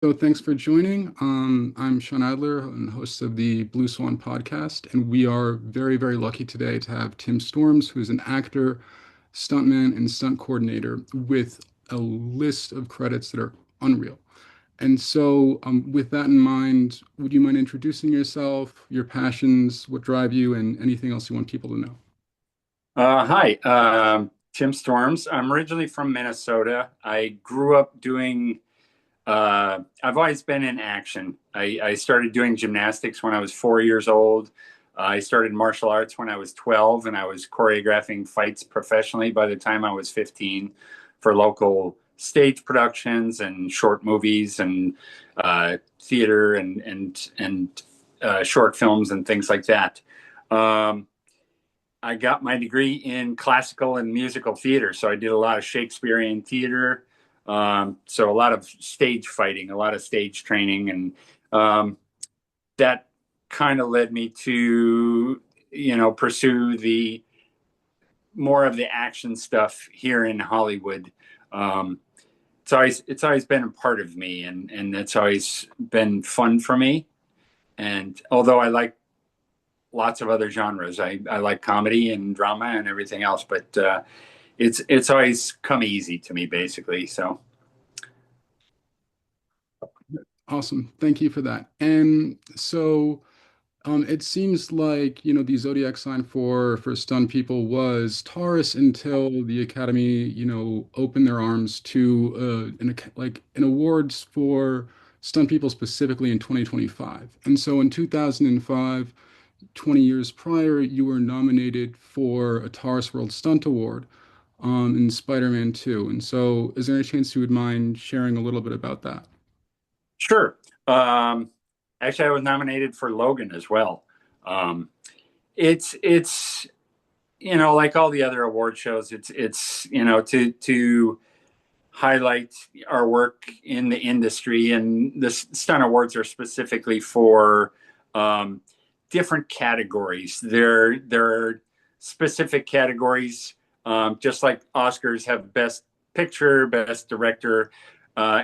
So thanks for joining. I'm Sean Adler, and host of the Blue Swan podcast, and we are very, very lucky today to have Tim Storms, who's an actor, stuntman, and stunt coordinator with a list of credits that are unreal. And so, with that in mind, would you mind introducing yourself, your passions, what drive you, and anything else you want people to know? Hi, Tim Storms. I'm originally from Minnesota. I grew up doing, I've always been in action. I started doing gymnastics when I was 4 years old. I started martial arts when I was 12, and I was choreographing fights professionally by the time I was 15 for local stage productions and short movies and theater and short films and things like that. Um, I got my degree in classical and musical theater, so I did a lot of Shakespearean theater. So a lot of stage fighting, a lot of stage training, and that kind of led me to, pursue the more of the action stuff here in Hollywood. Um, it's always been a part of me, and it's always been fun for me. And although I like lots of other genres. I like comedy and drama and everything else, but it's always come easy to me, basically. So Awesome. Thank you for that. And so, it seems like, the zodiac sign for stunned people was Taurus until the Academy, opened their arms to an awards for stunned people specifically in 2025. And so in 2005, 20 years prior, you were nominated for a Taurus World Stunt Award in Spider-Man 2. And so is there any chance you would mind sharing a little bit about that? sure. Um, Actually, I was nominated for Logan as well. Um, it's like all the other award shows. It's to highlight our work in the industry, and the stunt awards are specifically for um, different categories. There are specific categories, just like Oscars have Best Picture, Best Director.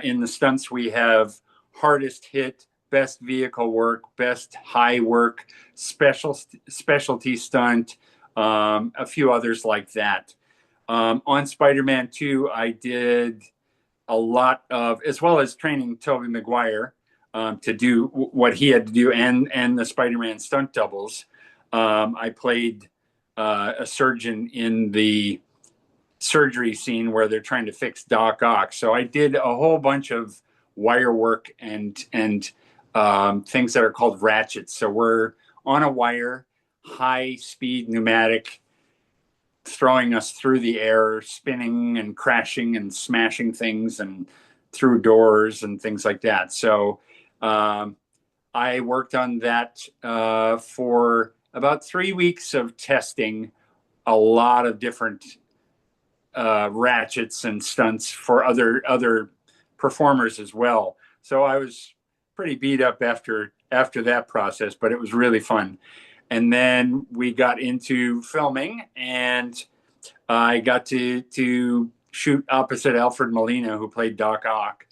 In the stunts, we have Hardest Hit, Best Vehicle Work, Best High Work, Specialty Stunt, a few others like that. On Spider-Man 2, I did a lot of, as well as training Tobey Maguire to do what he had to do, and the Spider-Man stunt doubles. I played a surgeon in the surgery scene where they're trying to fix Doc Ock. So I did a whole bunch of wire work and things that are called ratchets. So we're on a wire, high speed pneumatic, throwing us through the air, spinning and crashing and smashing things and through doors and things like that. So um, I worked on that for about 3 weeks of testing a lot of different ratchets and stunts for other performers as well. So I was pretty beat up after that process, but it was really fun. And then we got into filming, and I got to shoot opposite Alfred Molina, who played Doc Ock,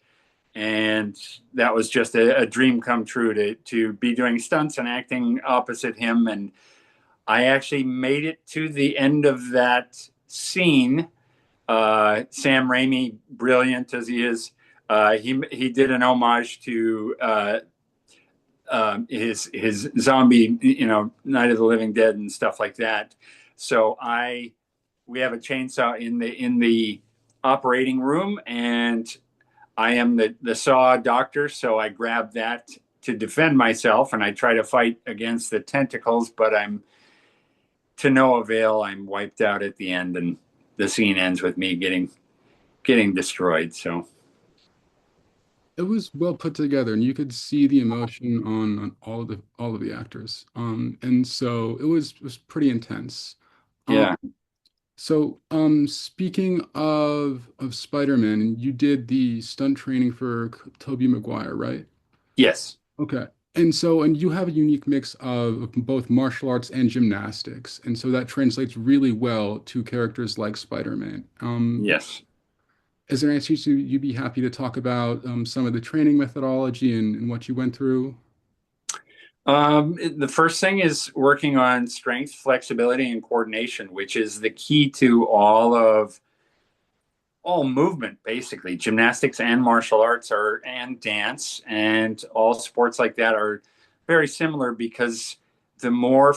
and that was just a dream come true to be doing stunts and acting opposite him. And I actually made it to the end of that scene. Sam Raimi, brilliant as he is, he did an homage to his zombie, Night of the Living Dead and stuff like that. So we have a chainsaw in the operating room, and I am the saw doctor. So I grab that to defend myself, and I try to fight against the tentacles, but I'm to no avail. I'm wiped out at the end, and the scene ends with me getting destroyed. So It was well put together, and you could see the emotion on all of the actors. And so it was pretty intense. Um, yeah, speaking of Spider-Man, you did the stunt training for Tobey Maguire, right? yes, Okay. And you have a unique mix of both martial arts and gymnastics, and so that translates really well to characters like Spider-Man. yes. Is there any chance you'd be happy to talk about some of the training methodology and what you went through? The first thing is working on strength, flexibility, and coordination, which is the key to all movement, basically. Gymnastics and martial arts are, and dance, and all sports like that are very similar because the more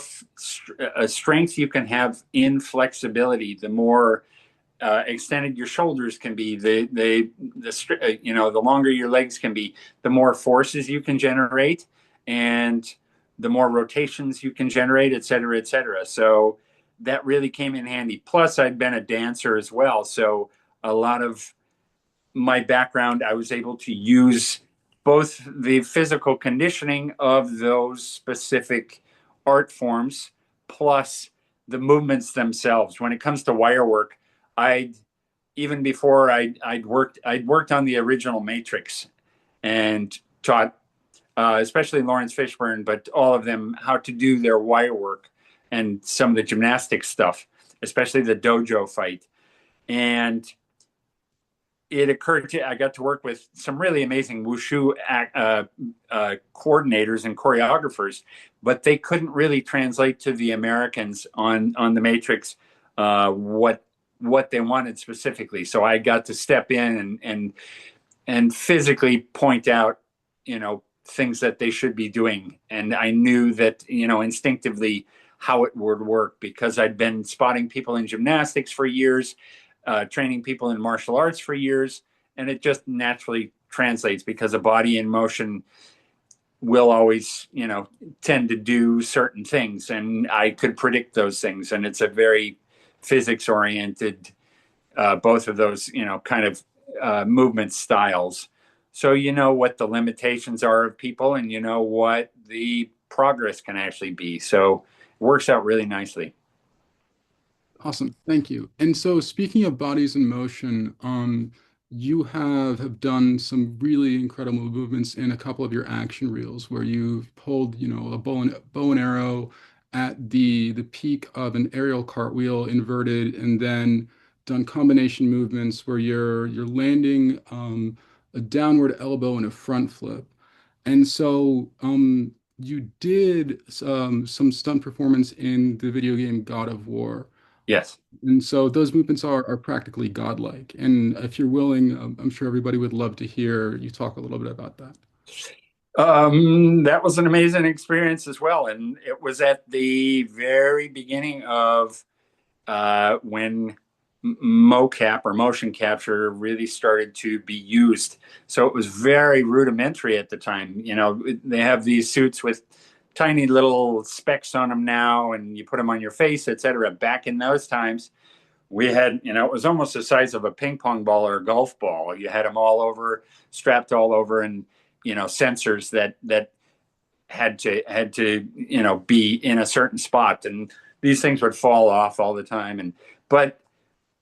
strength you can have in flexibility, the more extended your shoulders can be, the longer your legs can be, the more forces you can generate, and the more rotations you can generate, et cetera, et cetera. So that really came in handy. Plus, I'd been a dancer as well, so a lot of my background, I was able to use both the physical conditioning of those specific art forms plus the movements themselves. When it comes to wire work, I even before I'd worked on the original Matrix and taught especially Lawrence Fishburne, but all of them how to do their wire work and some of the gymnastics stuff, especially the dojo fight. And it occurred to I got to work with some really amazing wushu coordinators and choreographers, but they couldn't really translate to the Americans on the Matrix what they wanted specifically. So I got to step in and physically point out, things that they should be doing, and I knew that instinctively how it would work because I'd been spotting people in gymnastics for years, training people in martial arts for years, and it just naturally translates because a body in motion will always, tend to do certain things, and I could predict those things. And it's a very physics oriented, both of those, kind of movement styles. So you know what the limitations are of people, and you know what the progress can actually be. So it works out really nicely. Awesome. Thank you. And so speaking of bodies in motion, you have done some really incredible movements in a couple of your action reels where you've pulled, a bow and arrow at the peak of an aerial cartwheel inverted and then done combination movements where you're landing a downward elbow and a front flip. And so you did some stunt performance in the video game God of War. Yes. And so those movements are practically godlike. And if you're willing, I'm sure everybody would love to hear you talk a little bit about that. That was an amazing experience as well. And it was at the very beginning of when mocap or motion capture really started to be used. So it was very rudimentary at the time. They have these suits with tiny little specks on them now, and you put them on your face, etc. Back in those times, we had, it was almost the size of a ping pong ball or a golf ball. You had them all over, strapped all over, and sensors that had to be in a certain spot, and these things would fall off all the time. But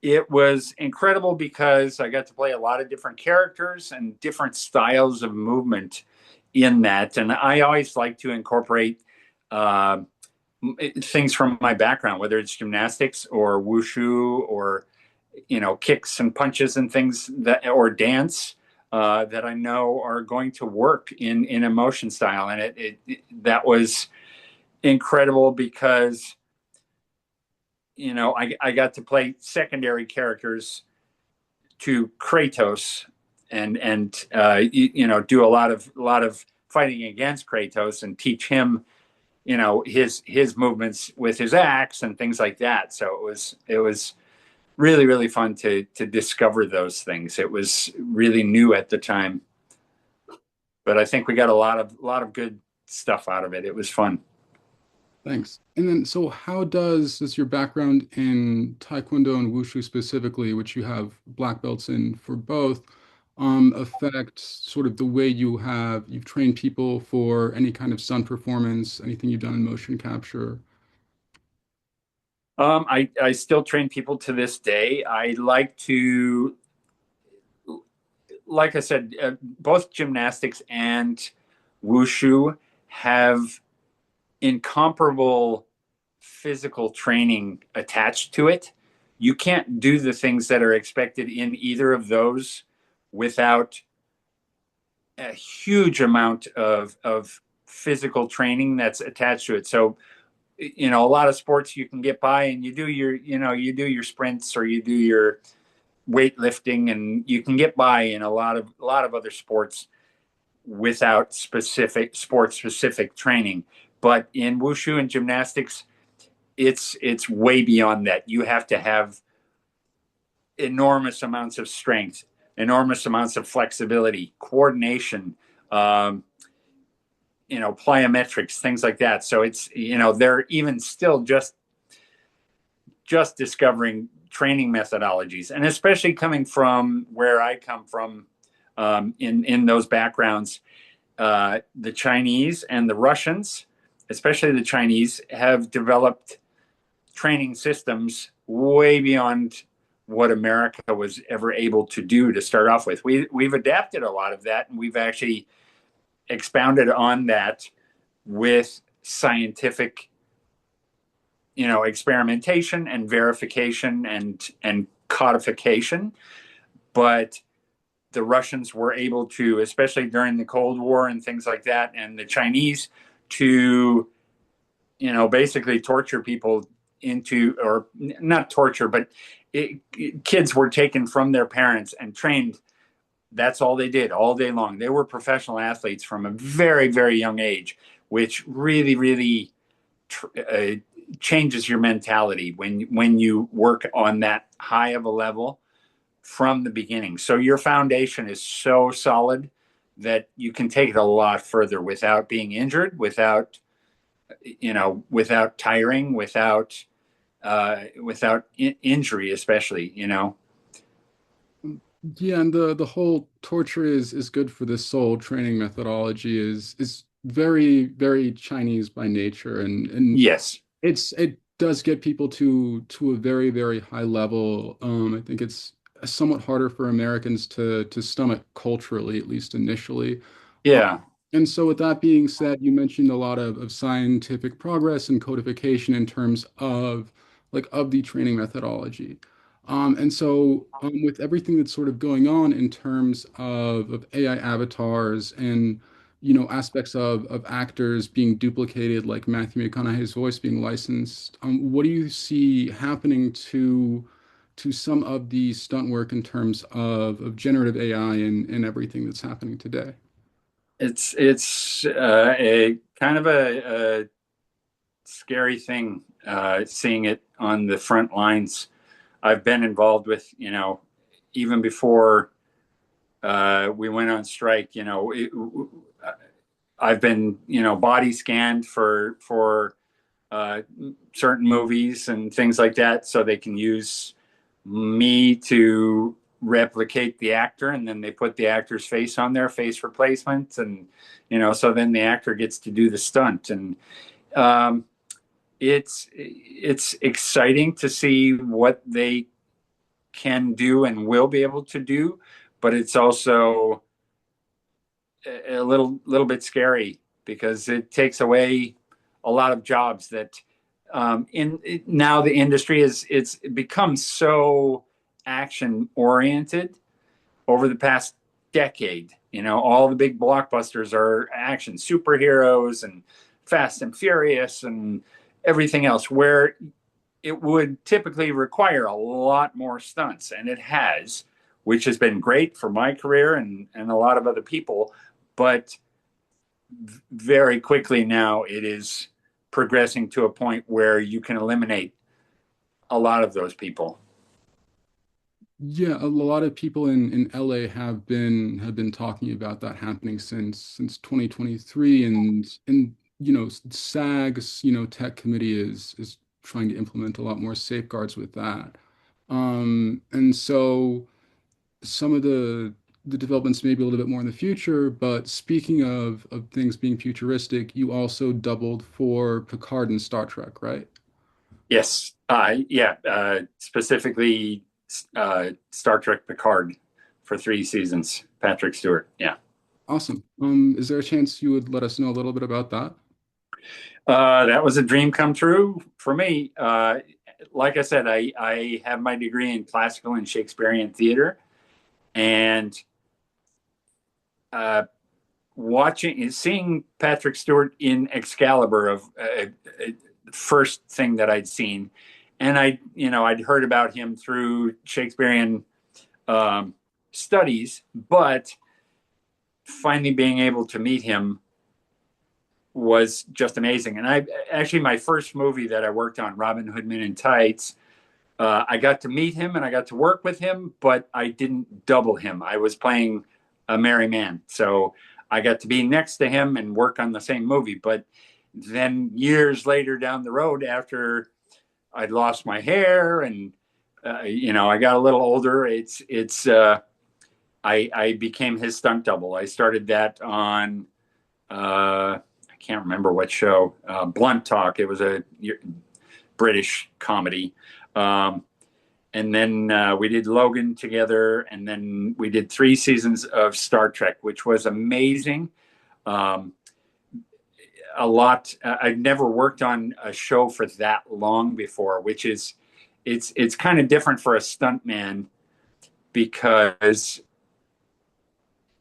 it was incredible because I got to play a lot of different characters and different styles of movement in that. And I always like to incorporate uh, things from my background, whether it's gymnastics or wushu or kicks and punches and things that or dance that I know are going to work in a motion style. And that was incredible because I got to play secondary characters to Kratos and do a lot of fighting against Kratos and teach him his movements with his axe and things like that. So it was really really fun to discover those things. It was really new at the time, but I think we got a lot of good stuff out of it. It was fun. Thanks. And then, so how does your background in Taekwondo and Wushu specifically, which you have black belts in for both, affect sort of the way you've trained people for any kind of stunt performance, anything you've done in motion capture? I still train people to this day. I like to, like I said, both gymnastics and wushu have incomparable physical training attached to it. you can't do the things that are expected in either of those without a huge amount of physical training that's attached to it. So, a lot of sports you can get by and you do your sprints or you do your weightlifting and you can get by in a lot of other sports without specific training. But in wushu and gymnastics, it's way beyond that. You have to have enormous amounts of strength, enormous amounts of flexibility, coordination, um, plyometrics, things like that. So they're even still just discovering training methodologies, and especially coming from where I come from, in those backgrounds, the Chinese and the Russians, especially the Chinese, have developed training systems way beyond what America was ever able to do to start off with. We've adapted a lot of that, and we've actually expounded on that with scientific, experimentation and verification and codification. But the Russians were able to, especially during the Cold War and things like that, and the Chinese, to basically torture people into, or not torture, but kids were taken from their parents and trained. That's all they did all day long. They were professional athletes from a very, very young age, which really, really changes your mentality when you work on that high of a level from the beginning. So your foundation is so solid that you can take it a lot further without being injured, without tiring, without injury, especially. Yeah, and the whole torture is good for the soul training methodology is very, very Chinese by nature, and Yes. it does get people to a very, very high level. I think it's somewhat harder for Americans to stomach culturally, at least initially. Um, Yeah. and so with that being said, you mentioned a lot of scientific progress and codification in terms of of the training methodology. And so with everything that's sort of going on in terms of AI avatars and aspects of actors being duplicated, like Matthew McConaughey's voice being licensed, what do you see happening to some of the stunt work in terms of generative AI and everything that's happening today? It's a kind of a scary thing, seeing it on the front lines. I've been involved with, even before we went on strike. I've been, body scanned for uh, certain movies and things like that, so they can use me to replicate the actor, and then they put the actor's face on there, face replacement, and so then the actor gets to do the stunt, and um, it's exciting to see what they can do and will be able to do, but it's also a little bit scary because it takes away a lot of jobs that, in now the industry it's become so action oriented over the past decade. All the big blockbusters are action superheroes and Fast and Furious and everything else, where it would typically require a lot more stunts, and it has, which has been great for my career and a lot of other people. But very quickly now, it is progressing to a point where you can eliminate a lot of those people. Yeah, a lot of people in LA have been talking about that happening since 2023, and SAG's tech committee is trying to implement a lot more safeguards with that. And so some of the developments may be a little bit more in the future, but speaking of things being futuristic, you also doubled for Picard in Star Trek, right? Yes, yeah, specifically Star Trek Picard for 3 seasons. Patrick Stewart. Yeah. Awesome. Is there a chance you would let us know a little bit about that? That was a dream come true for me. like I said, I have my degree in classical and Shakespearean theater, and uh, seeing Patrick Stewart in Excalibur of first thing that I'd seen, and I'd heard about him through Shakespearean um, studies, but finally being able to meet him was just amazing. And I actually, my first movie that I worked on, Robin Hood Men in Tights, I got to meet him and I got to work with him, but I didn't double him. I was playing a merry man. So I got to be next to him and work on the same movie. But then years later down the road, after I'd lost my hair and I got a little older, I became his stunt double. I started that on I can't remember what show, Blunt Talk. It was a British comedy. Um, and then we did Logan together, and then we did 3 seasons of Star Trek, which was amazing. Um, a lot. I've never worked on a show for that long before, which is it's kind of different for a stuntman because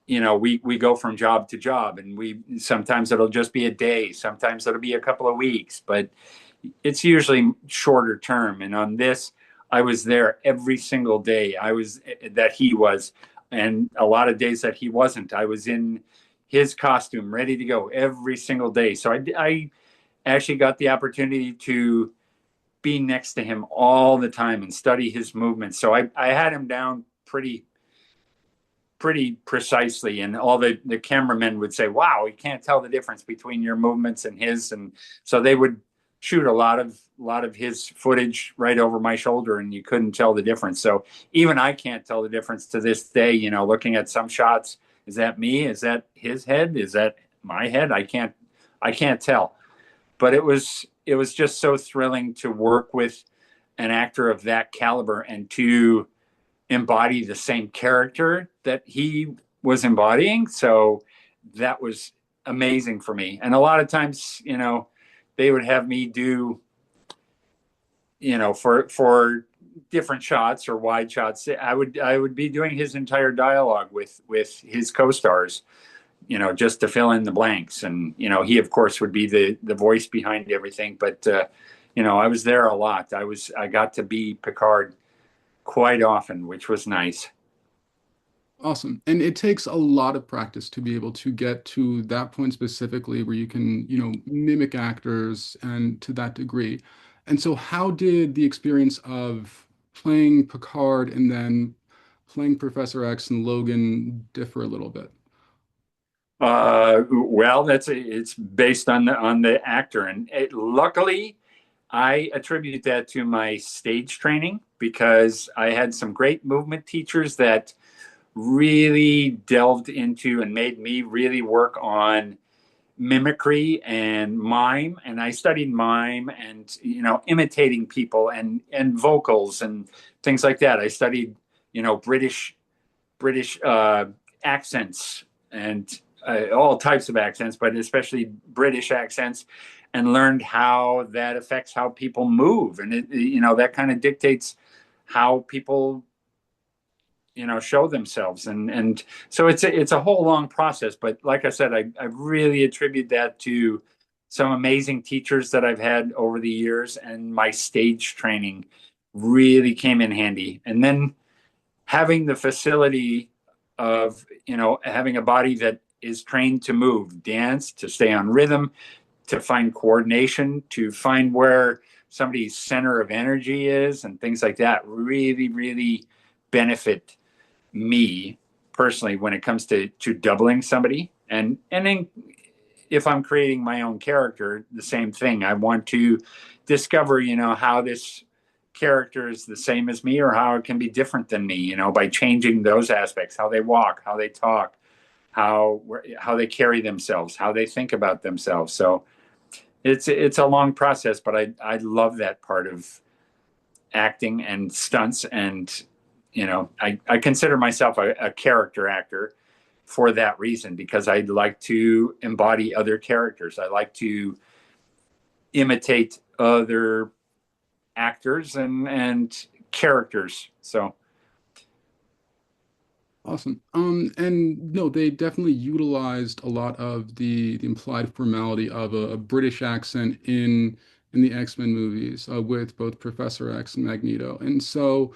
we go from job to job, and we sometimes it'll just be a day, sometimes it'll be a couple of weeks, but it's usually shorter term. And on this, I was there every single day. I was that he was, and a lot of days that he wasn't. I was in his costume, ready to go every single day. So I actually got the opportunity to be next to him all the time and study his movements. So I had him down pretty precisely, and all the cameramen would say, wow, we can't tell the difference between your movements and his. And so they would shoot a lot of his footage right over my shoulder, and you couldn't tell the difference. So even I can't tell the difference to this day, looking at some shots. Is that me? Is that his head? Is that my head? I can't tell. But it was just so thrilling to work with an actor of that caliber and to embody the same character that he was embodying. So that was amazing for me. And a lot of times, they would have me do, for different shots or wide shots, I would be doing his entire dialogue with his co-stars, just to fill in the blanks. And he of course would be the voice behind everything. But I was there a lot. I got to be Picard quite often, which was nice. Awesome. And it takes a lot of practice to be able to get to that point specifically where you can, mimic actors and to that degree. And so how did the experience of playing Picard and then playing Professor X and Logan differ a little bit? Well, it's based on the actor, and luckily, I attribute that to my stage training because I had some great movement teachers that really delved into and made me really work on mimicry and mime. And I studied mime and imitating people and vocals and things like that. I studied British accents and all types of accents, but especially British accents, and learned how that affects how people move, and that kind of dictates how people show themselves, and so it's a whole long process. But like I said, I really attribute that to some amazing teachers that I've had over the years, and my stage training really came in handy. And then having the facility of having a body that is trained to move, dance, to stay on rhythm, to find coordination, to find where somebody's center of energy is, and things like that really, really benefit me personally when it comes to doubling somebody. And then if I'm creating my own character, the same thing. I want to discover, how this character is the same as me or how it can be different than me, by changing those aspects, how they walk, how they talk, how they carry themselves, how they think about themselves. So it's a long process, but I love that part of acting and stunts. And I consider myself a character actor for that reason, because I like to embody other characters. I like to imitate other actors and characters. So Awesome. And no, they definitely utilized a lot of the implied formality of a British accent in the X-Men movies with both Professor X and Magneto. And so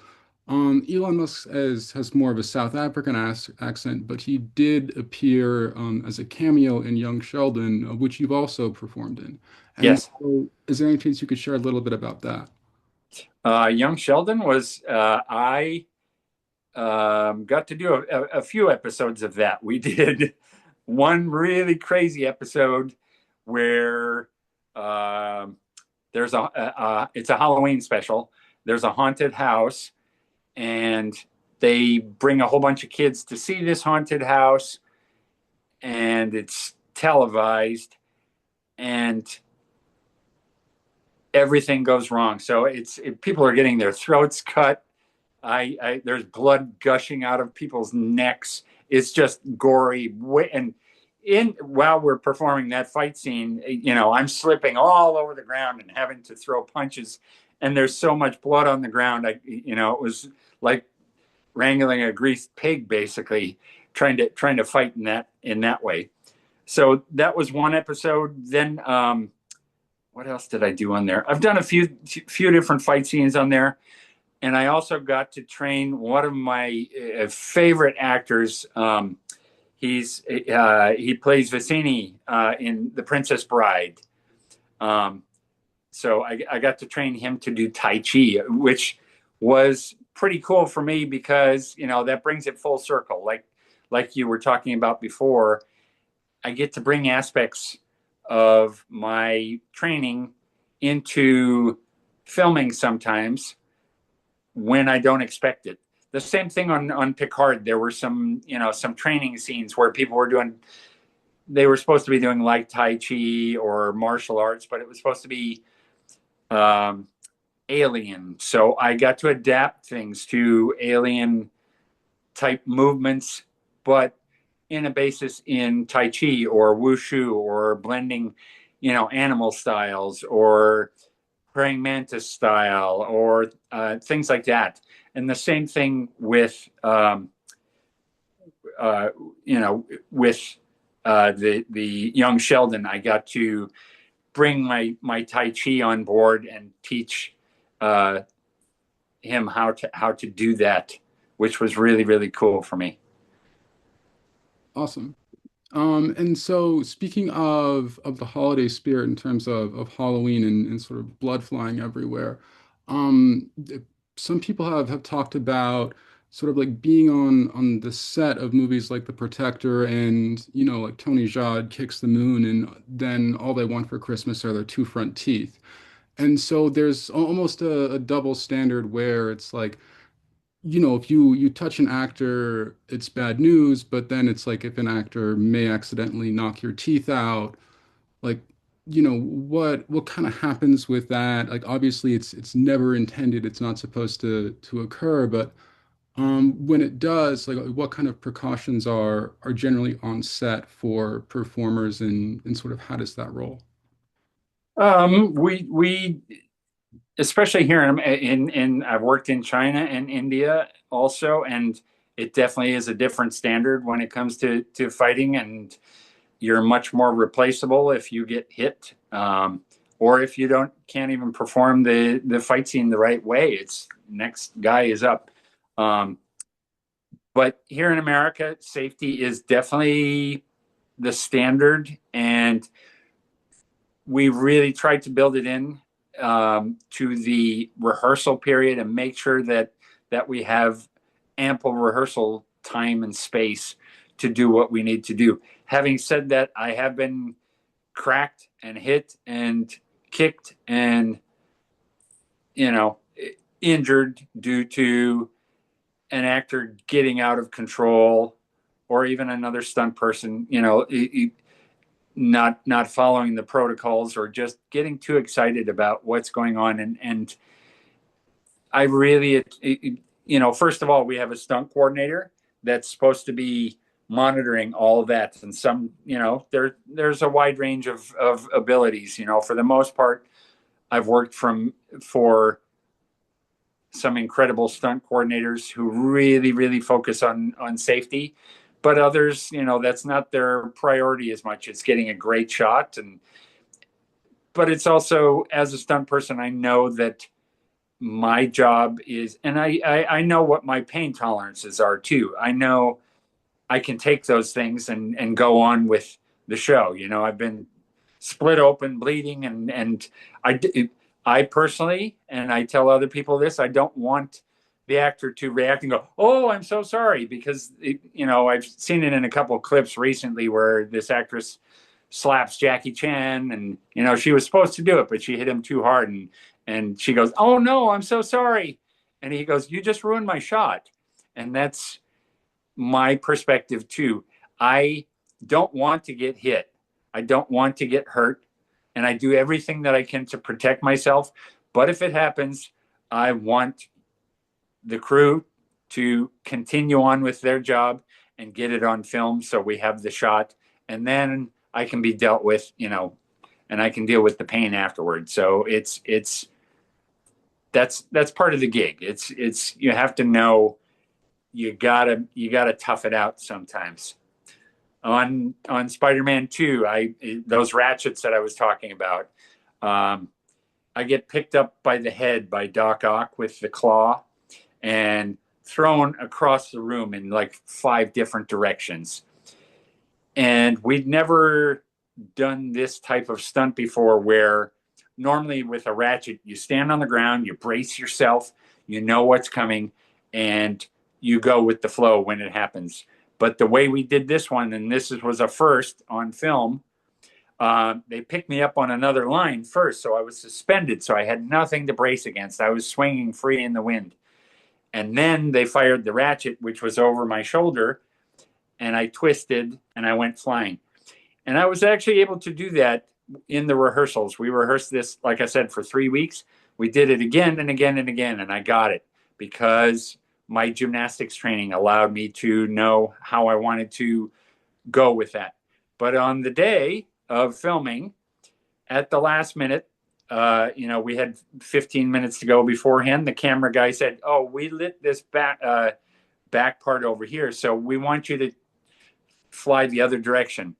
Elon Musk has more of a South African accent, but he did appear as a cameo in Young Sheldon, which you've also performed in. And yes, so, is there any chance you could share a little bit about that? Young Sheldon was I got to do a few episodes of that. We did one really crazy episode where um there's it's a Halloween special. There's a haunted house, and they bring a whole bunch of kids to see this haunted house, and it's televised, and everything goes wrong. So people are getting their throats cut. There's blood gushing out of people's necks. It's just gory. And in while we're performing that fight scene, I'm slipping all over the ground and having to throw punches. And there's so much blood on the ground. It was like wrangling a greased pig, basically, trying to fight in that way. So that was one episode. Then what else did I do on there? I've done a few different fight scenes on there, and I also got to train one of my favorite actors. He plays Vicini in The Princess Bride. Um, so I got to train him to do Tai Chi, which was pretty cool for me because that brings it full circle. Like you were talking about before, I get to bring aspects of my training into filming sometimes when I don't expect it. The same thing on Picard. There were some training scenes where people they were supposed to be doing like Tai Chi or martial arts, but it was supposed to be um, alien. So I got to adapt things to alien type movements, but in a basis in Tai Chi or Wushu or blending, animal styles or praying mantis style or things like that. And the same thing uh, with the young Sheldon. I got to bring my Tai Chi on board and teach uh, him how to do that, which was really really cool for me. Awesome. And so speaking of the holiday spirit in terms of Halloween and sort of blood flying everywhere, um, th- some people have talked about sort of like being on the set of movies like The Protector and like Tony Jaa kicks the moon and then all they want for Christmas are their two front teeth. And so there's almost a double standard where it's like if you touch an actor, it's bad news, but then it's like if an actor may accidentally knock your teeth out, like, what kind of happens with that? Like obviously it's never intended, it's not supposed to occur, but when it does, like what kind of precautions are generally on set for performers and sort of how does that roll? We especially here in I've worked in China and India also, and it definitely is a different standard when it comes to fighting, and you're much more replaceable if you get hit, or if you can't even perform the fight scene the right way. It's next guy is up. Um, but here in America, safety is definitely the standard, and we really tried to build it in to the rehearsal period and make sure that we have ample rehearsal time and space to do what we need to do. Having said that, I have been cracked and hit and kicked and you know injured due to an actor getting out of control or even another stunt person not following the protocols or just getting too excited about what's going on. And I really first of all, we have a stunt coordinator that's supposed to be monitoring all of that, and there's a wide range of abilities. For the most part, I've worked for some incredible stunt coordinators who really, really focus on safety, but others, that's not their priority as much. It's getting a great shot, and but it's also, as a stunt person, I know that my job is, and I know what my pain tolerances are too. I know I can take those things and go on with the show. I've been split open, bleeding, and I I personally, and I tell other people this, I don't want the actor to react and go, "Oh, I'm so sorry," because I've seen it in a couple of clips recently where this actress slaps Jackie Chan, and she was supposed to do it, but she hit him too hard, and she goes, "Oh no, I'm so sorry," and he goes, "You just ruined my shot," and that's my perspective too. I don't want to get hit. I don't want to get hurt. And I do everything that I can to protect myself. But if it happens, I want the crew to continue on with their job and get it on film so we have the shot. And then I can be dealt with, and I can deal with the pain afterwards. So that's part of the gig. It's you have to know you gotta tough it out sometimes. On Spider-Man 2, I those ratchets that I was talking about, um, I get picked up by the head by Doc Ock with the claw and thrown across the room in like 5 different directions. And we'd never done this type of stunt before, where normally with a ratchet, you stand on the ground, you brace yourself, you know what's coming, and you go with the flow when it happens. But the way we did this one, and was a first on film, they picked me up on another line first. So I was suspended. So I had nothing to brace against. I was swinging free in the wind. And then they fired the ratchet, which was over my shoulder, and I twisted and I went flying. And I was actually able to do that in the rehearsals. We rehearsed this, like I said, for 3 weeks. We did it again and again and again, and I got it because my gymnastics training allowed me to know how I wanted to go with that. But on the day of filming, at the last minute, we had 15 minutes to go beforehand. The camera guy said, "Oh, we lit this back part over here, so we want you to fly the other direction."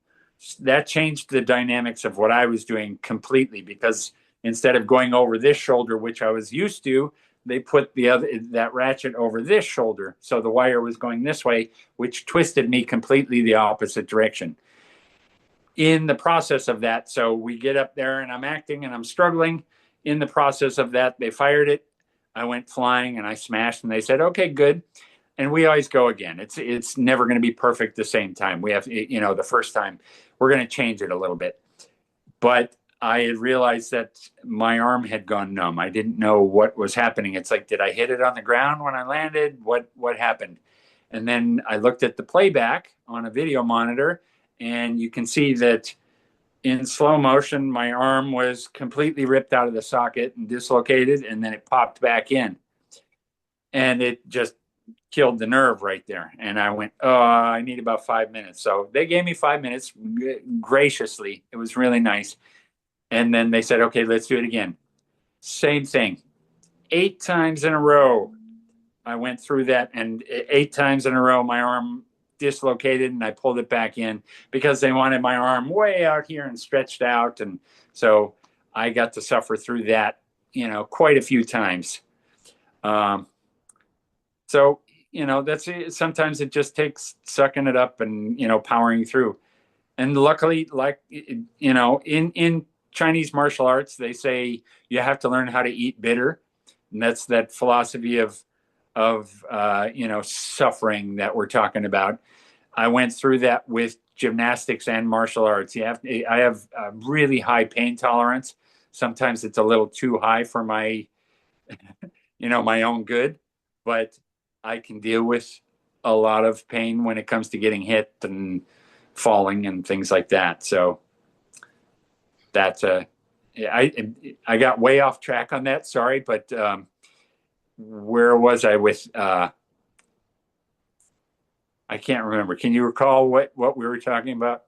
That changed the dynamics of what I was doing completely, because instead of going over this shoulder, which I was used to, they put that ratchet over this shoulder. So the wire was going this way, which twisted me completely the opposite direction. In the process of that, so we get up there and I'm acting and I'm struggling. In the process of that, they fired it. I went flying and I smashed, and they said, "Okay, good." And we always go again. It's never going to be perfect the same time. We have, the first time we're going to change it a little bit. But I had realized that my arm had gone numb. I didn't know what was happening. It's like, did I hit it on the ground when I landed? What happened? And then I looked at the playback on a video monitor, and you can see that in slow motion, my arm was completely ripped out of the socket and dislocated, and then it popped back in. And it just killed the nerve right there. And I went, "Oh, I need about 5 minutes." So they gave me 5 minutes graciously. It was really nice. And then they said, "Okay, let's do it again." Same thing. 8 times in a row, I went through that, and 8 times in a row, my arm dislocated, and I pulled it back in because they wanted my arm way out here and stretched out. And so I got to suffer through that, quite a few times. Um, so, that's it. Sometimes it just takes sucking it up and, powering through. And luckily, like, in Chinese martial arts, they say you have to learn how to eat bitter. And that's that philosophy of suffering that we're talking about. I went through that with gymnastics and martial arts. I have a really high pain tolerance. Sometimes it's a little too high for my own good, but I can deal with a lot of pain when it comes to getting hit and falling and things like that. So that's I got way off track on that. Sorry, but where was I with? I can't remember. Can you recall what we were talking about?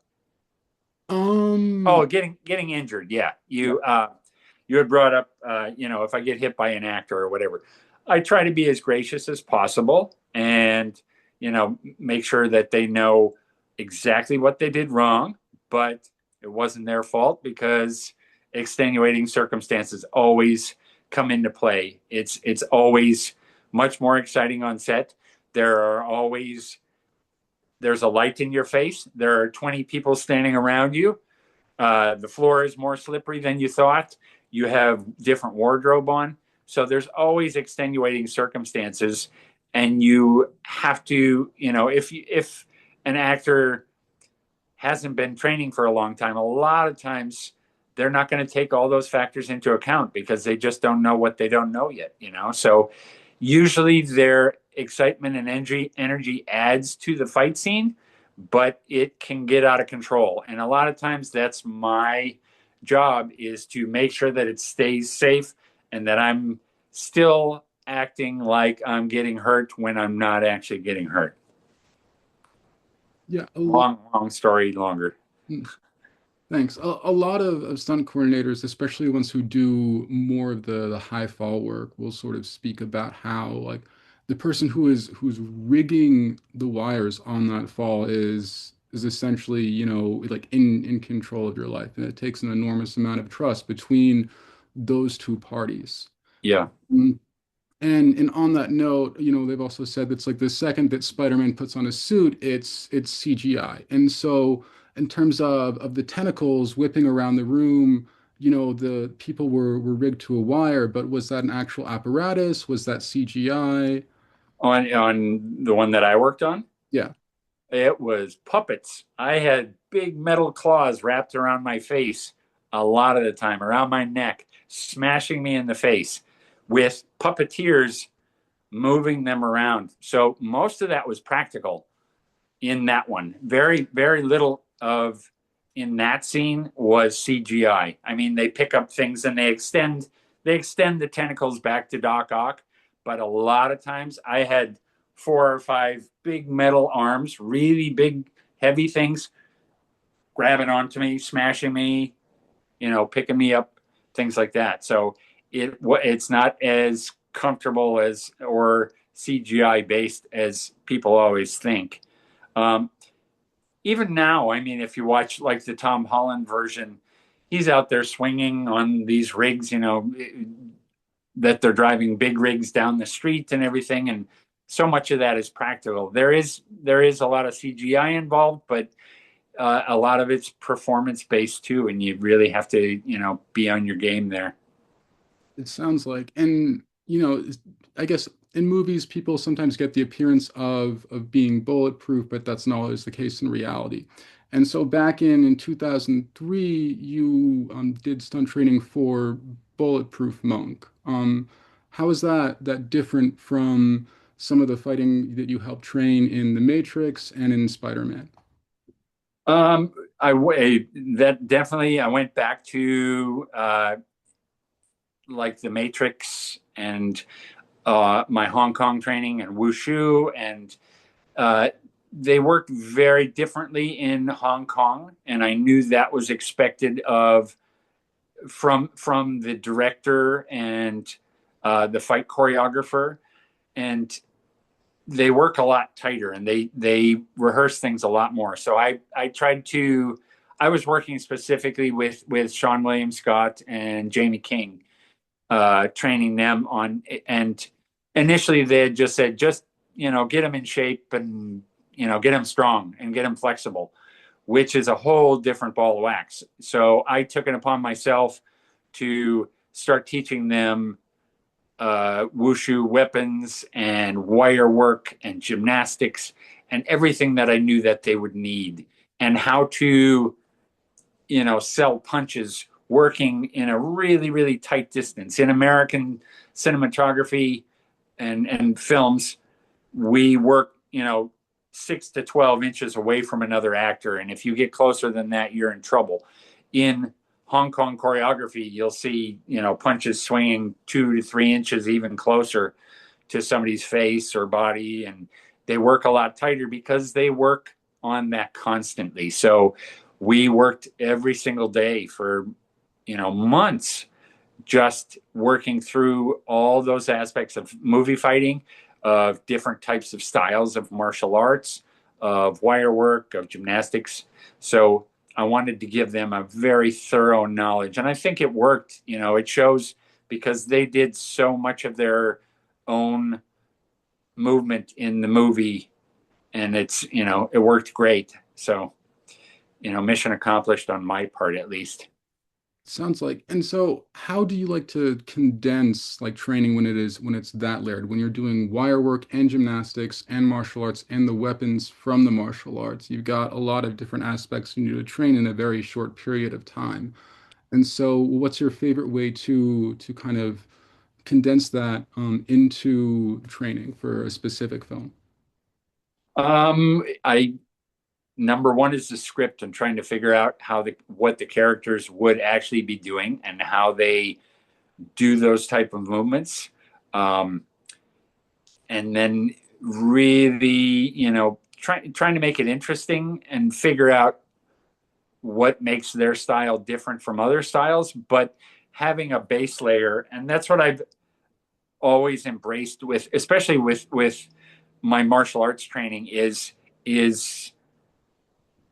Um, Oh, getting injured. Yeah, you had brought up, if I get hit by an actor or whatever. I try to be as gracious as possible and, make sure that they know exactly what they did wrong, but it wasn't their fault because extenuating circumstances always come into play. It's always much more exciting on set. There are always there's a light in your face. There are 20 people standing around you. The floor is more slippery than you thought. You have different wardrobe on. So there's always extenuating circumstances. And you have to, if an actor hasn't been training for a long time, a lot of times they're not going to take all those factors into account because they just don't know what they don't know yet. So usually their excitement and energy adds to the fight scene, but it can get out of control. And a lot of times that's my job, is to make sure that it stays safe and that I'm still acting like I'm getting hurt when I'm not actually getting hurt. Yeah, Long story longer. thanks. A lot of stunt coordinators, especially ones who do more of the high fall work, will sort of speak about how like the person who's rigging the wires on that fall is essentially, like in control of your life. And it takes an enormous amount of trust between those two parties. Yeah. Mm. And on that note, they've also said that's like the second that Spider-Man puts on a suit, it's CGI. And so in terms of the tentacles whipping around the room, the people were rigged to a wire, but was that an actual apparatus? Was that CGI? On the one that I worked on, Yeah. it was puppets. I had big metal claws wrapped around my face a lot of the time, around my neck, smashing me in the face with puppeteers moving them around. So most of that was practical in that one. Very, very little of in that scene was CGI. I mean, they pick up things and they extend the tentacles back to Doc Ock, but a lot of times I had 4 or 5 big metal arms, really big, heavy things grabbing onto me, smashing me, picking me up, things like that. So it's not as comfortable as or CGI based as people always think. Um, Even now, I mean, if you watch like the Tom Holland version, he's out there swinging on these rigs, that they're driving big rigs down the street and everything. And so much of that is practical. There is a lot of CGI involved, but a lot of it's performance based too. And you really have to, be on your game there. It sounds like, and I guess in movies, people sometimes get the appearance of being bulletproof, but that's not always the case in reality. And so back in 2003, you did stunt training for Bulletproof Monk. How is that different from some of the fighting that you helped train in The Matrix and in Spider-Man? Um, that definitely, I went back to like the Matrix and my Hong Kong training and wushu, and uh, they worked very differently in Hong Kong, and I knew that was expected of from the director and the fight choreographer, and they work a lot tighter and they rehearse things a lot more. So I tried to. I was working specifically with Sean William Scott and Jamie King, training them on. And initially they had just said, just get them in shape and get them strong and get them flexible, which is a whole different ball of wax. So I took it upon myself to start teaching them wushu weapons and wire work and gymnastics and everything that I knew that they would need, and how to sell punches working in a really, really tight distance. In American cinematography and films, we work, 6 to 12 inches away from another actor. And if you get closer than that, you're in trouble. In Hong Kong choreography, you'll see, punches swinging 2 to 3 inches even closer to somebody's face or body. And they work a lot tighter because they work on that constantly. So we worked every single day for, months just working through all those aspects of movie fighting, of different types of styles of martial arts, of wire work, of gymnastics. So I wanted to give them a very thorough knowledge. And I think it worked. It shows because they did so much of their own movement in the movie, and it worked great. So, mission accomplished on my part at least. Sounds like. And so, how do you like to condense like training when it's that layered, when you're doing wire work and gymnastics and martial arts and the weapons from the martial arts? You've got a lot of different aspects you need to train in a very short period of time. And so, what's your favorite way to kind of condense that into training for a specific film? I Number one is the script and trying to figure out what the characters would actually be doing and how they do those type of movements. Um, and then really, trying to make it interesting and figure out what makes their style different from other styles, but having a base layer. And that's what I've always embraced with, especially with my martial arts training is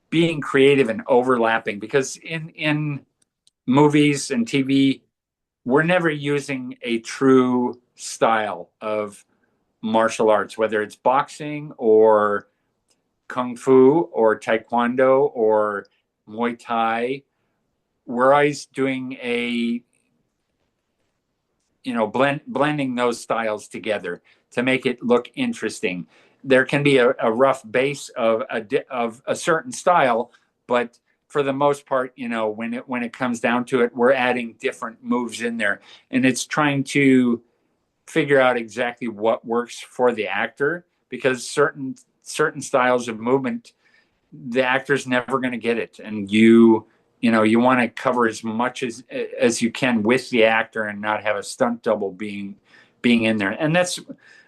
being creative and overlapping, because in movies and TV, we're never using a true style of martial arts, whether it's boxing or kung fu or taekwondo or Muay Thai. We're always doing blending those styles together to make it look interesting. There can be a rough base of a certain style, but for the most part, when it comes down to it, we're adding different moves in there, and it's trying to figure out exactly what works for the actor, because certain styles of movement, the actor's never going to get it, and you want to cover as much as you can with the actor and not have a stunt double being in there. And that's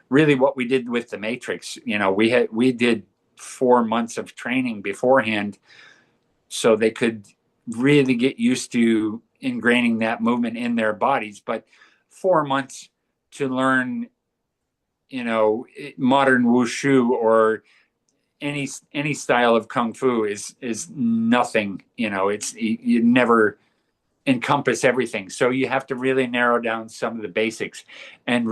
really what we did with the Matrix. We did 4 months of training beforehand so they could really get used to ingraining that movement in their bodies. But 4 months to learn, modern wushu or any style of kung fu is nothing. It's you never encompass everything, so you have to really narrow down some of the basics and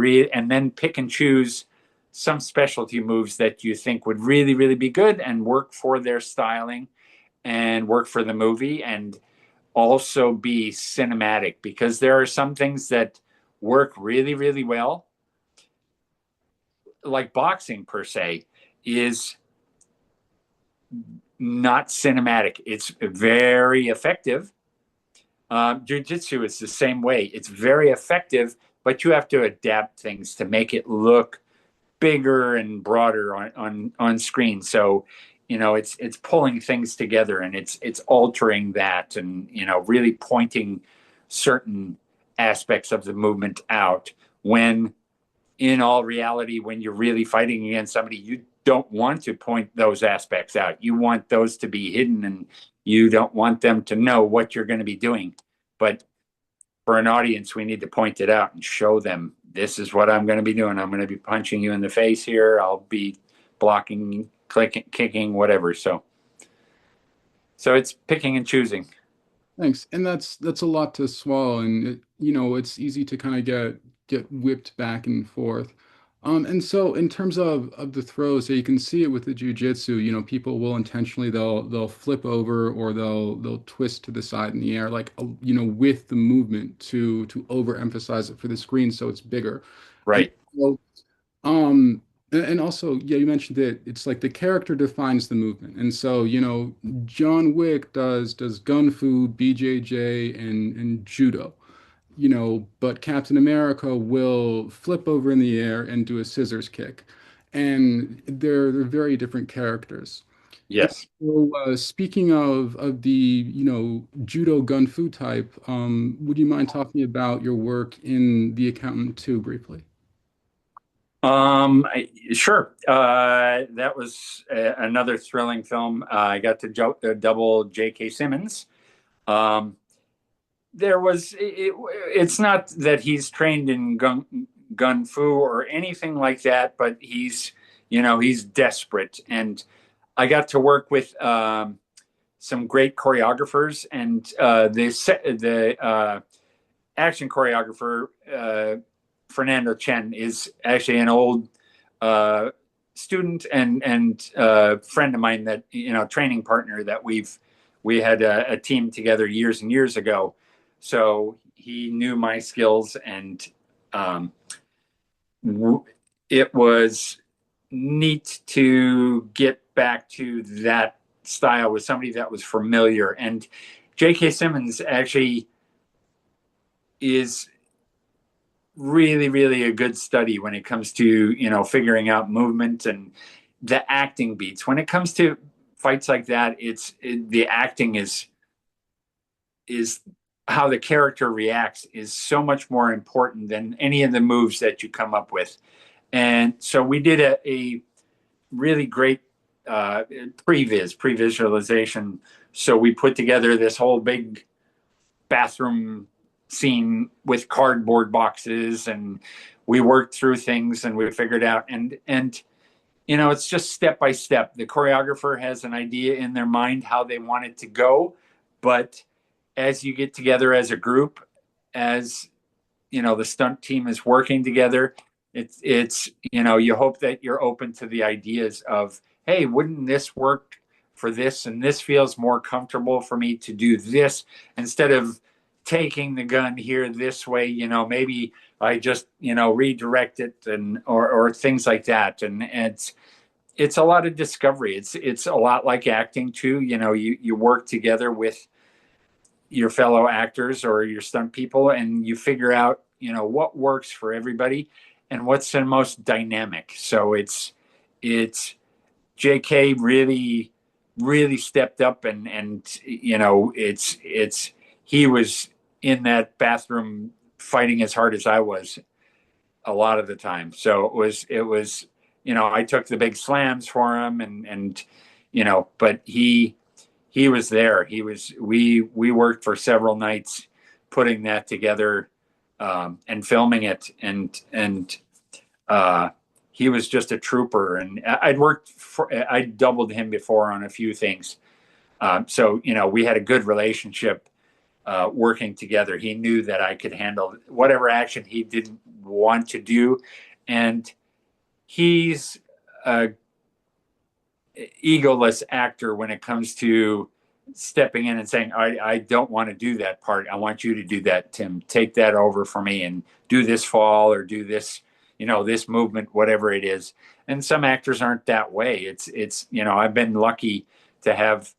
then pick and choose some specialty moves that you think would really really be good and work for their styling and work for the movie, and also be cinematic, because there are some things that work really really well, like boxing per se is not cinematic. It's very effective. Jiu-jitsu is the same way. It's very effective, but you have to adapt things to make it look bigger and broader on screen. So, it's pulling things together, and it's altering that, and really pointing certain aspects of the movement out, when in all reality, when you're really fighting against somebody, you don't want to point those aspects out. You want those to be hidden, and you don't want them to know what you're going to be doing. But for an audience, we need to point it out and show them, this is what I'm going to be doing. I'm going to be punching you in the face here. I'll be blocking, clicking, kicking, whatever. So it's picking and choosing. Thanks. And that's a lot to swallow, and it's easy to kind of get whipped back and forth. And so in terms of the throws, so you can see it with the jujitsu, people will intentionally they'll flip over or they'll twist to the side in the air, like with the movement to overemphasize it for the screen so it's bigger. And Right. so and also, yeah, you mentioned that it's like the character defines the movement. And so, John Wick does gun fu, BJJ, and judo, but Captain America will flip over in the air and do a scissors kick. And they're very different characters. And Yes. so, speaking of the, judo gun fu type, would you mind talking about your work in The Accountant 2 briefly? Sure. That was another thrilling film. I got to double J.K. Simmons. Um, there was it's not that he's trained in gun fu or anything like that, but he's desperate. And I got to work with some great choreographers, and the action choreographer Fernando Chen is actually an old uh, student and friend of mine, that training partner that we had a team together years and years ago. So he knew my skills, and um, it was neat to get back to that style with somebody that was familiar. And J.K. Simmons actually is really, really a good study when it comes to figuring out movement and the acting beats. When it comes to fights like that, the acting is how the character reacts is so much more important than any of the moves that you come up with. And so we did a really great pre-visualization. So we put together this whole big bathroom scene with cardboard boxes, and we worked through things and we figured out, and it's just step by step. The choreographer has an idea in their mind how they want it to go, but as you get together as a group, as the stunt team is working together, it's you hope that you're open to the ideas of, hey, wouldn't this work for this, and this feels more comfortable for me to do this instead of taking the gun here this way. Maybe I just redirect it, and or things like that. And it's a lot of discovery. It's a lot like acting too. You work together with your fellow actors or your stunt people, and you figure out what works for everybody and what's the most dynamic. So it's JK really stepped up, and it's he was in that bathroom fighting as hard as I was a lot of the time. So it was I took the big slams for him, and but he was there. We worked for several nights putting that together, and filming it, and uh, he was just a trooper. And I doubled him before on a few things. So we had a good relationship working together. He knew that I could handle whatever action he didn't want to do, and he's a egoless actor when it comes to stepping in and saying, I don't want to do that part. I want you to do that, Tim. Take that over for me and do this fall or do this, this movement, whatever it is. And some actors aren't that way. I've been lucky to have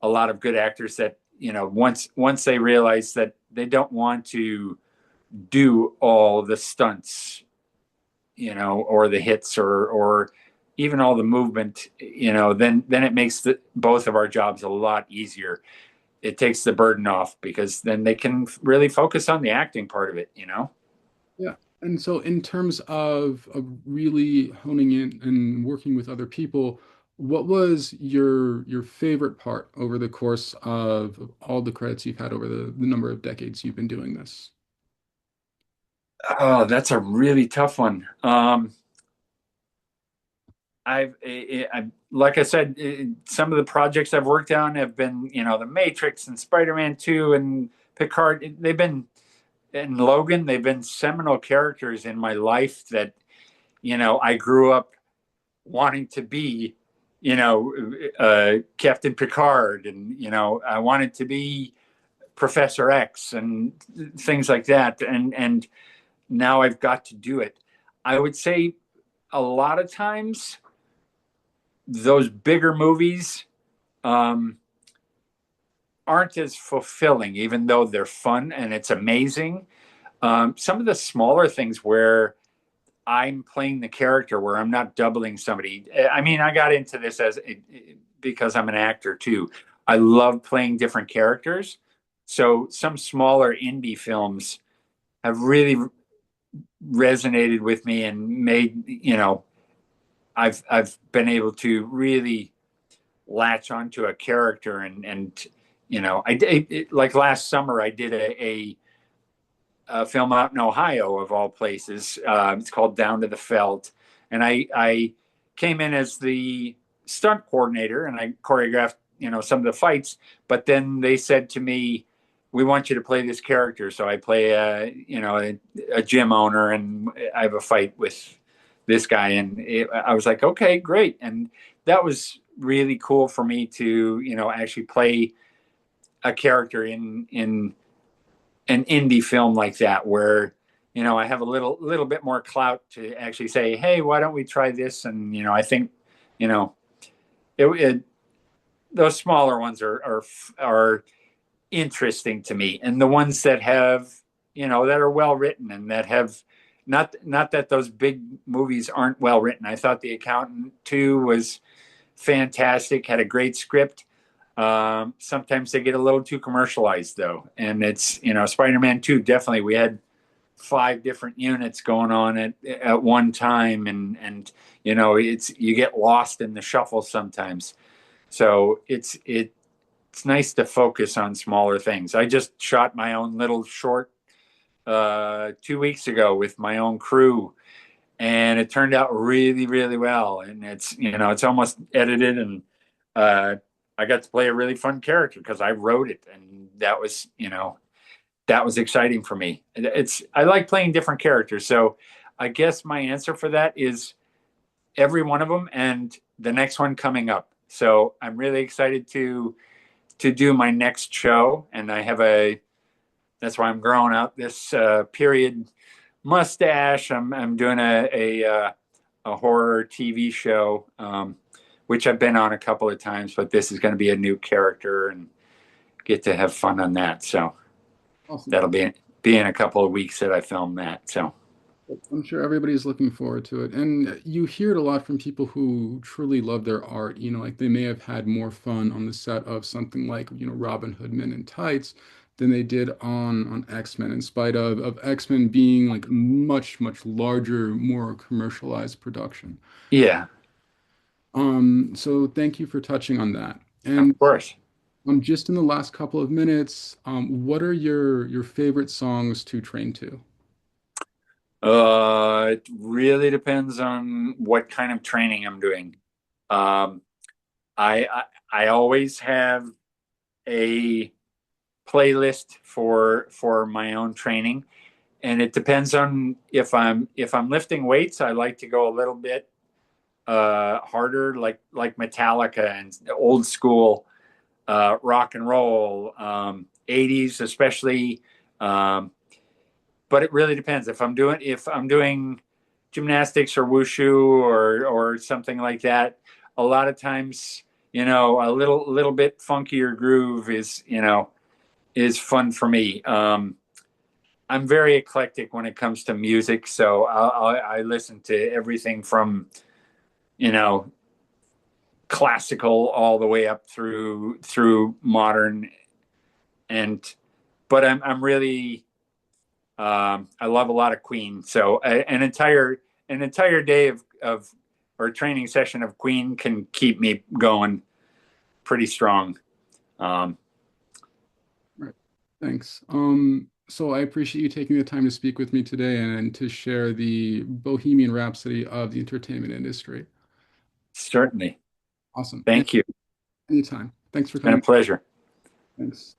a lot of good actors that, once they realize that they don't want to do all the stunts, or the hits, or even all the movement, then it makes both of our jobs a lot easier. It takes the burden off because then they can really focus on the acting part of it. Yeah. And so in terms of really honing in and working with other people, what was your favorite part over the course of all the credits you've had over the number of decades you've been doing this? Oh, that's a really tough one. Like I said, some of the projects I've worked on have been, The Matrix and Spider-Man 2 and Picard. They've been, and Logan, they've been seminal characters in my life that, I grew up wanting to be, Captain Picard, and, I wanted to be Professor X and things like that. And now I've got to do it. I would say a lot of times those bigger movies um, aren't as fulfilling, even though they're fun and it's amazing. Some of the smaller things where I'm playing the character, where I'm not doubling somebody. I mean, I got into this because I'm an actor too. I love playing different characters. So some smaller indie films have really resonated with me and made, I've been able to really latch onto a character and I did like last summer. I did a film out in Ohio, of all places. It's called Down to the Felt, and I came in as the stunt coordinator, and I choreographed some of the fights. But then they said to me, "We want you to play this character." So I play a gym owner, and I have a fight with this guy, and I was like, "Okay, great," and that was really cool for me to actually play a character in an indie film like that, where I have a little bit more clout to actually say, hey, why don't we try this? And I think you know it those smaller ones are interesting to me, and the ones that have that are well written, and that have not that those big movies aren't well written. I thought The Accountant 2 was fantastic, had a great script. Sometimes they get a little too commercialized, though, and it's Spider-Man 2, definitely. We had five different units going on at one time, and it's you get lost in the shuffle sometimes. So it's nice to focus on smaller things. I just shot my own little short 2 weeks ago with my own crew, and it turned out really, really well. And it's almost edited, and uh, I got to play a really fun character because I wrote it, and that was exciting for me. I like playing different characters, so I guess my answer for that is every one of them, and the next one coming up. So I'm really excited to do my next show, and I have a that's why I'm growing out this period mustache. I'm doing a horror TV show, which I've been on a couple of times, but this is going to be a new character and get to have fun on that. So Awesome. that'll be in a couple of weeks that I film that. So I'm sure everybody's looking forward to it. And you hear it a lot from people who truly love their art. Like they may have had more fun on the set of something like, Robin Hood Men in Tights than they did on X-Men, in spite of X-Men being like much, much larger, more commercialized production. yeah, So thank you for touching on that. of And course. just in the last couple of minutes, what are your favorite songs to train to? It really depends on what kind of training I'm doing. Um, I always have a playlist for my own training, and it depends on if I'm lifting weights. I like to go a little bit harder, like Metallica and old school rock and roll, 80s especially. Um, but it really depends if I'm doing gymnastics or wushu or something like that. A lot of times, a little bit funkier groove is fun for me. I'm very eclectic when it comes to music, so I listen to everything from you know classical all the way up through modern, and but I'm really I love a lot of Queen. So an entire day of or training session of Queen can keep me going pretty strong. Um, Right. Thanks. So I appreciate you taking the time to speak with me today and to share the Bohemian Rhapsody of the entertainment industry. Certainly. Awesome. Thank you. Anytime. Thanks for It's been a coming. pleasure. Thanks.